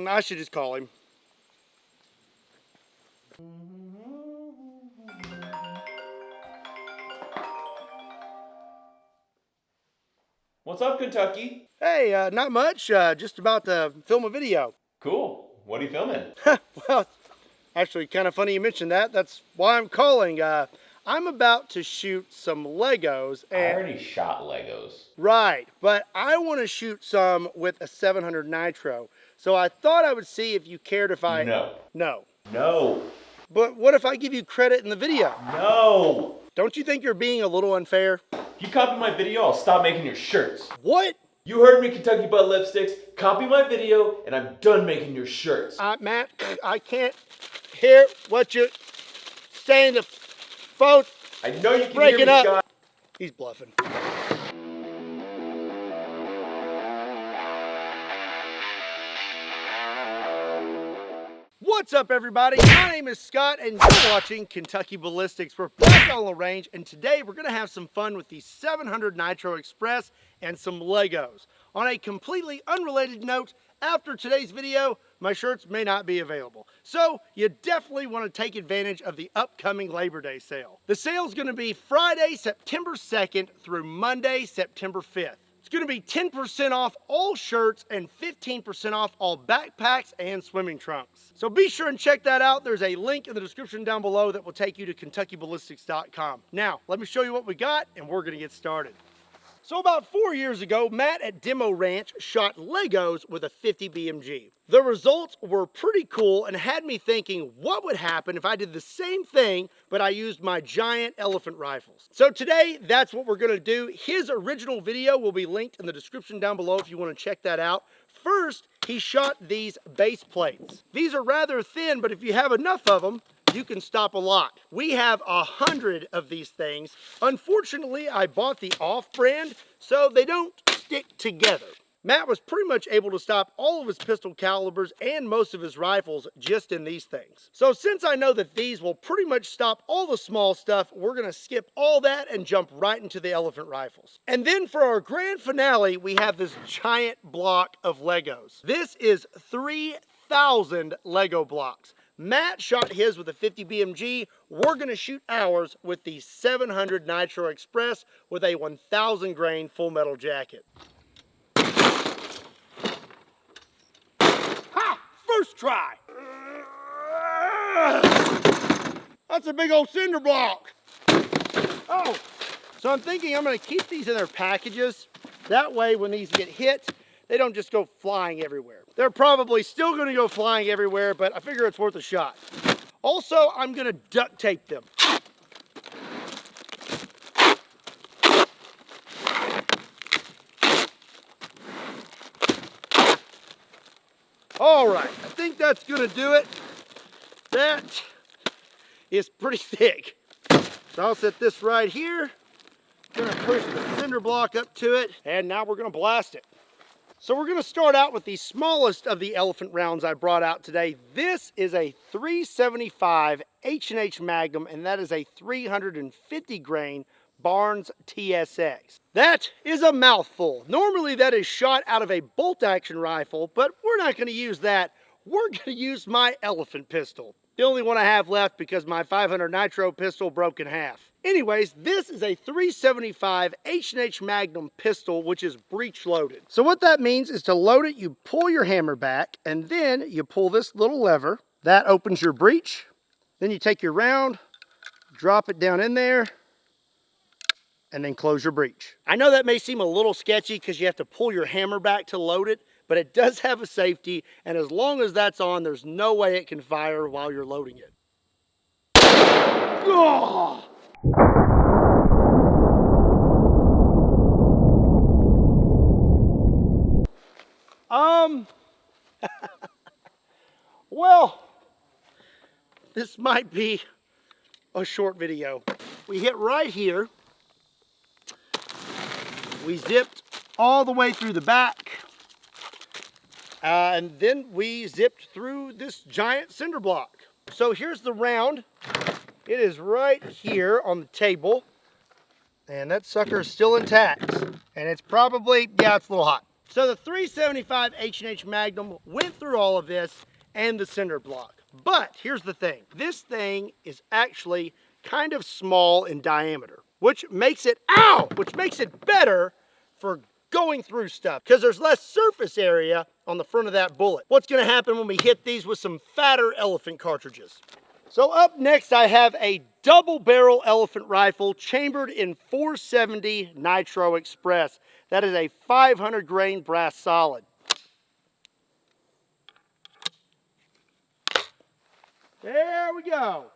I should just call him. What's up, Kentucky? Hey, not much. Just about to film a video. Cool. What are you filming? Well, actually, kind of funny you mentioned that. That's why I'm calling. I'm about to shoot some Legos. I already shot Legos. Right, but I want to shoot some with a 700 Nitro. So I thought I would see if you cared if I... No. No. No. But what if I give you credit in the video? No. Don't you think you're being a little unfair? If you copy my video, I'll stop making your shirts. What? You heard me, Kentucky Ballistics. Copy my video, and I'm done making your shirts. Matt, I can't hear what you're saying. The phone's I know you can breaking hear me, up. Scott. He's bluffing. What's up, everybody? My name is Scott, and you're watching Kentucky Ballistics. We're back on the range, and today we're going to have some fun with the 700 Nitro Express and some Legos. On a completely unrelated note, after today's video, my shirts may not be available. So you definitely want to take advantage of the upcoming Labor Day sale. The sale is going to be Friday, September 2nd through Monday, September 5th. It's going to be 10% off all shirts and 15% off all backpacks and swimming trunks. So be sure and check that out. There's a link in the description down below that will take you to KentuckyBallistics.com. Now, let me show you what we got, and we're going to get started. So about 4 years ago, Matt at Demo Ranch shot Legos with a 50 BMG. The results were pretty cool and had me thinking what would happen if I did the same thing, but I used my giant elephant rifles. So today, that's what we're gonna do. His original video will be linked in the description down below if you wanna check that out. First, he shot these base plates. These are rather thin, but if you have enough of them, you can stop a lot. We have 100 of these things. Unfortunately, I bought the off-brand, so they don't stick together. Matt was pretty much able to stop all of his pistol calibers and most of his rifles just in these things. So since I know that these will pretty much stop all the small stuff, we're gonna skip all that and jump right into the elephant rifles. And then for our grand finale, we have this giant block of Legos. This is 3,000 Lego blocks. Matt shot his with a 50 BMG. We're going to shoot ours with the 700 Nitro Express with a 1,000 grain full metal jacket. Ha! First try! That's a big old cinder block. Oh, so I'm thinking I'm going to keep these in their packages. That way when these get hit, they don't just go flying everywhere. They're probably still going to go flying everywhere, but I figure it's worth a shot. Also, I'm going to duct tape them. All right, I think that's going to do it. That is pretty thick. So I'll set this right here. Going to push the cinder block up to it, and now we're going to blast it. So we're going to start out with the smallest of the elephant rounds I brought out today. This is a 375 H&H Magnum, and that is a 350 grain Barnes TSX. That is a mouthful. Normally that is shot out of a bolt action rifle, but we're not going to use that. We're going to use my elephant pistol. The only one I have left because my 500 Nitro pistol broke in half. Anyways, this is a 375 H&H Magnum pistol, which is breech loaded. So what that means is to load it, you pull your hammer back, and then you pull this little lever. That opens your breech. Then you take your round, drop it down in there, and then close your breech. I know that may seem a little sketchy because you have to pull your hammer back to load it, but it does have a safety, and as long as that's on, there's no way it can fire while you're loading it. Oh! Well, this might be a short video. We hit right here. We zipped all the way through the back. And then we zipped through this giant cinder block. So here's the round. It is right here on the table. And that sucker is still intact. And it's probably, yeah, it's a little hot. So the 375 H&H Magnum went through all of this and the cinder block. But here's the thing. This thing is actually kind of small in diameter, which makes it, which makes it better for going through stuff because there's less surface area on the front of that bullet. What's going to happen when we hit these with some fatter elephant cartridges? So up next I have a double barrel elephant rifle chambered in 470 Nitro Express. That is a 500 grain brass solid. There we go.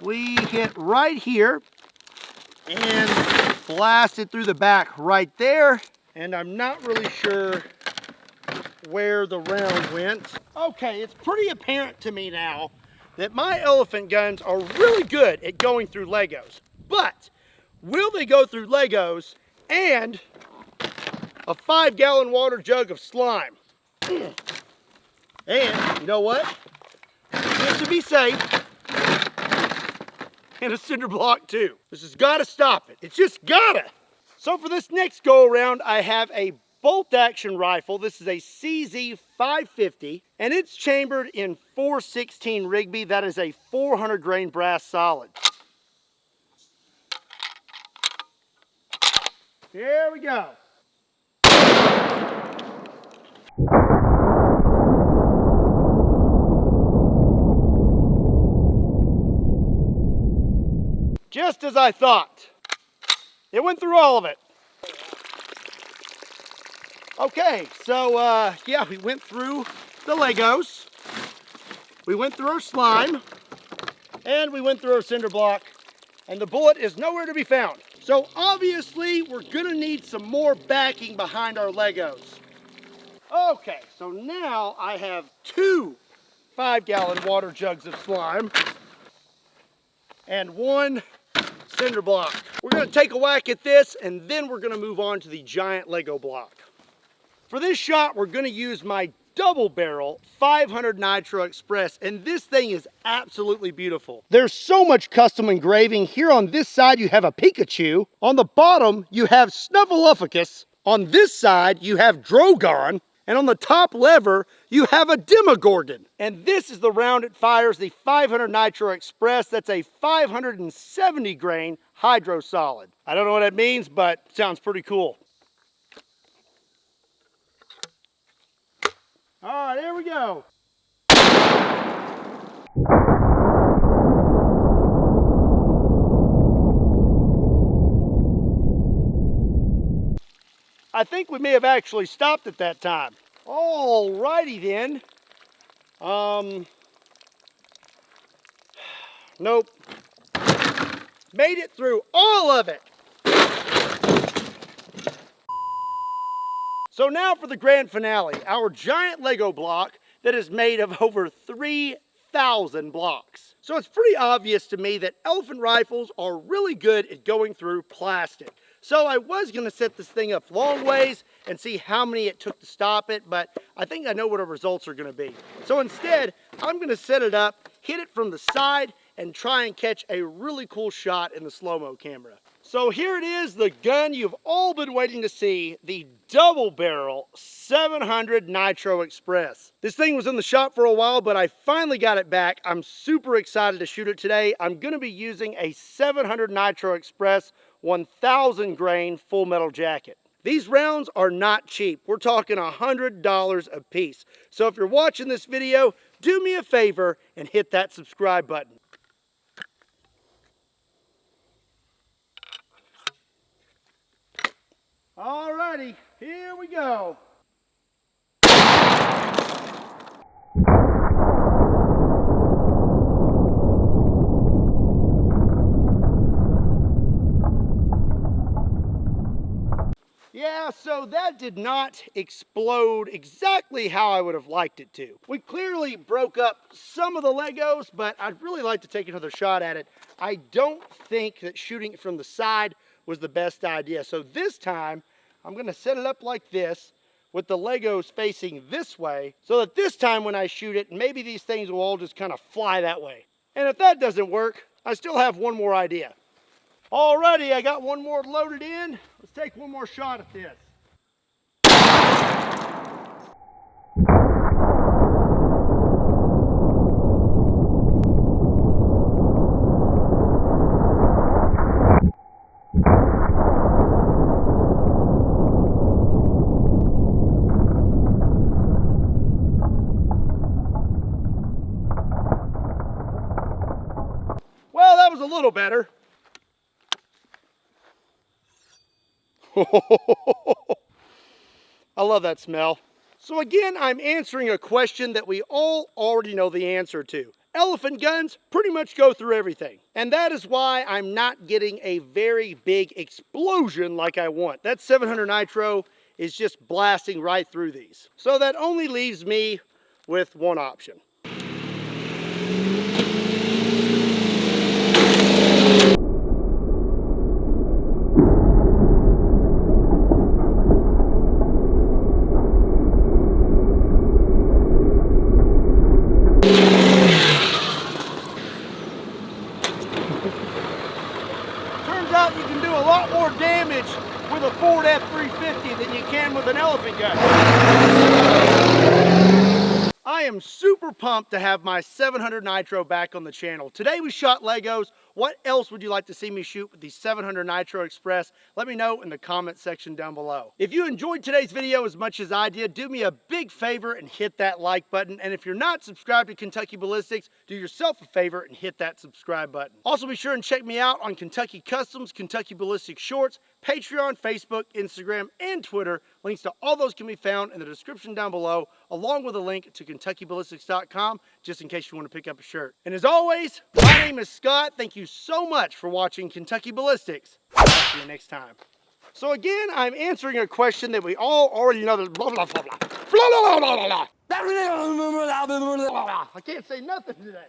We hit right here and blasted through the back right there. And I'm not really sure where the round went. Okay, it's pretty apparent to me now that my elephant guns are really good at going through Legos. But will they go through Legos and a 5-gallon water jug of slime? And you know what? Just to be safe, and a cinder block too. This has got to stop it. It's just gotta. So for this next go around, I have a bolt action rifle. This is a CZ 550 and it's chambered in 416 Rigby. That is a 400 grain brass solid. Here we go. Just as I thought. It went through all of it. Okay, so yeah, we went through the Legos, we went through our slime, and we went through our cinder block, and the bullet is nowhere to be found. So obviously, we're gonna need some more backing behind our Legos. Okay, so now I have 2 5-gallon water jugs of slime and 1 cinder block. We're gonna take a whack at this and then we're gonna move on to the giant Lego block. For this shot, we're gonna use my double barrel 500 Nitro Express, and this thing is absolutely beautiful. There's so much custom engraving. Here on this side, you have a Pikachu. On the bottom, you have Snuffleupagus. On this side, you have Drogon. And on the top lever, you have a Demogorgon. And this is the round it fires, the 500 Nitro Express. That's a 570 grain hydro solid. I don't know what that means, but it sounds pretty cool. All right, here we go. I think we may have actually stopped at that time. All righty then. Nope. Made it through all of it. So now for the grand finale, our giant Lego block that is made of over 3,000 blocks. So it's pretty obvious to me that elephant rifles are really good at going through plastic. So I was gonna set this thing up long ways and see how many it took to stop it, but I think I know what our results are gonna be. So instead, I'm gonna set it up, hit it from the side, and try and catch a really cool shot in the slow-mo camera. So here it is, the gun you've all been waiting to see, the double barrel 700 Nitro Express. This thing was in the shop for a while, but I finally got it back. I'm super excited to shoot it today. I'm gonna be using a 700 Nitro Express 1000 grain full metal jacket. These rounds are not cheap. We're talking $100 a piece. So if you're watching this video, do me a favor and hit that subscribe button. Alrighty, here we go. Yeah, so that did not explode exactly how I would have liked it to. We clearly broke up some of the Legos, but I'd really like to take another shot at it. I don't think that shooting it from the side was the best idea. So this time, I'm gonna set it up like this. with the Legos facing this way, so that this time when I shoot it, maybe these things will all just kind of fly that way. And if that doesn't work, I still have one more idea. Alrighty, I got one more loaded in. Let's take one more shot at this. Well, that was a little better. I love that smell. So again, I'm answering a question that we all already know the answer to. Elephant guns pretty much go through everything. And that is why I'm not getting a very big explosion like I want. That 700 nitro is just blasting right through these. So that only leaves me with one option. Turns out you can do a lot more damage with a Ford F-350 than you can with an elephant gun. I am super pumped to have my 700 nitro back on the channel. Today we shot Legos. What else would you like to see me shoot with the 700 Nitro Express? Let me know in the comment section down below. If you enjoyed today's video as much as I did, do me a big favor and hit that like button. And if you're not subscribed to Kentucky Ballistics, do yourself a favor and hit that subscribe button. Also be sure and check me out on Kentucky Customs, Kentucky Ballistics Shorts, Patreon, Facebook, Instagram, and Twitter. Links to all those can be found in the description down below, along with a link to KentuckyBallistics.com, just in case you want to pick up a shirt. And as always, my name is Scott. Thank you so much for watching Kentucky Ballistics. I'll see you next time. So again, I'm answering a question that we all already know. Blah, blah, blah, blah. Blah, blah, blah, blah, blah. I can't say nothing today.